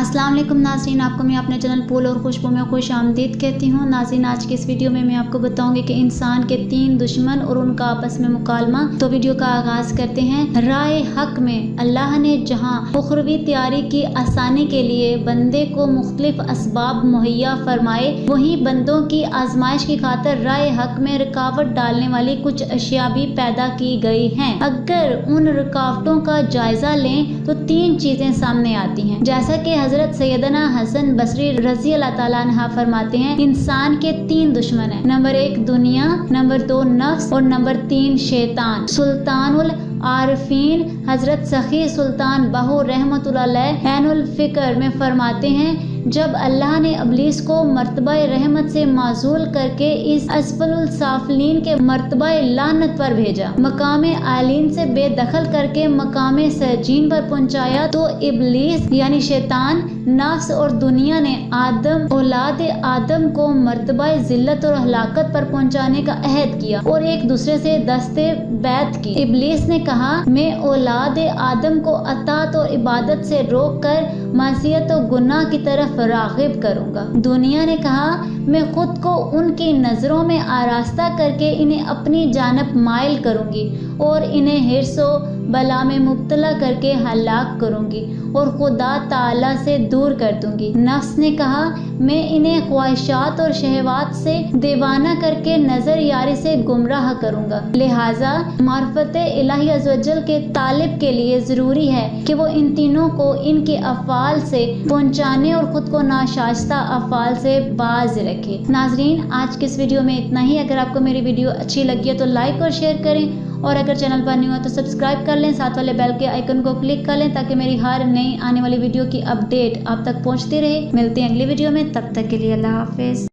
अस्सलाम वालेकुम नाज़रीन, आपको मैं अपने चैनल फूल और खुशबू में खुश आमदीद कहती हूँ। नाज़रीन, आज की इस वीडियो में मैं आपको बताऊंगी कि इंसान के 3 दुश्मन और उनका आपस में मुकालमा। तो वीडियो का आगाज़ करते हैं। राय हक में अल्लाह ने जहाँ उखरवी तैयारी की आसानी के लिए बंदे को मुख्तलिफ असबाब मुहैया फरमाए, वहीं बंदों की आजमाइश की खातिर राय हक में रुकावट डालने वाली कुछ अशिया भी पैदा की गई हैं। अगर उन रुकावटों का जायजा लें तो 3 चीजें सामने आती हैं। जैसा कि हजरत सैयदना हसन बसरी रजी अल्लाह ताला अन्हा फरमाते हैं, इंसान के 3 दुश्मन हैं। नंबर 1 दुनिया, नंबर 2 नफ्स और नंबर 3 शैतान। सुल्तानुल आरिफीन हजरत सखी सुल्तान बहू रहमतुल्लाह अलैह ऐनुल फिक्र में फरमाते हैं, जब अल्लाह ने इब्लीस को मर्तबा रहमत से माजूल करके इस असफलुल साफलीन के मर्तबा लानत पर भेजा, मकाम आलीन से बेदखल करके मकाम सरजीन पर पहुंचाया, तो इब्लीस यानी शैतान, नफ्स और दुनिया ने आदम औलाद आदम को मर्तबा जिल्लत और हलाकत पर पहुंचाने का अहद किया और एक दूसरे से दस्ते बैत की। इब्लीस ने कहा, मैं औलाद आदम को अतात और इबादत से रोक कर मासियत और गुनाह की तरफ राग़िब करूंगा। दुनिया ने कहा, मैं खुद को उनकी नजरों में आरास्ता करके इन्हें अपनी जानब माइल करूंगी और इन्हें हिर्सो बला में मुब्तला करके हलाक करूंगी और खुदा ताला से दूर कर दूंगी। नफ्स ने कहा, मैं इन्हें ख्वाहिशात और शहवात से दीवाना करके नजर यारी से गुमराह करूंगा। लिहाजा मार्फत इलाही अज़्ज़वजल के तालिब के लिए जरूरी है कि वो इन तीनों को इनके अफ़ाल से पहुंचाने और खुद को नाशाइस्ता अफ़ाल से बाज रखे। नाजरीन, आज के इस वीडियो में इतना ही। अगर आपको मेरी वीडियो अच्छी लगी है तो लाइक और शेयर करें और अगर चैनल पर न्यू हो तो सब्सक्राइब कर लें, साथ वाले बेल के आइकन को क्लिक कर लें ताकि मेरी हर नई आने वाली वीडियो की अपडेट आप तक पहुंचती रहे। मिलते हैं अगली वीडियो में, तब तक के लिए अल्लाह हाफिज़।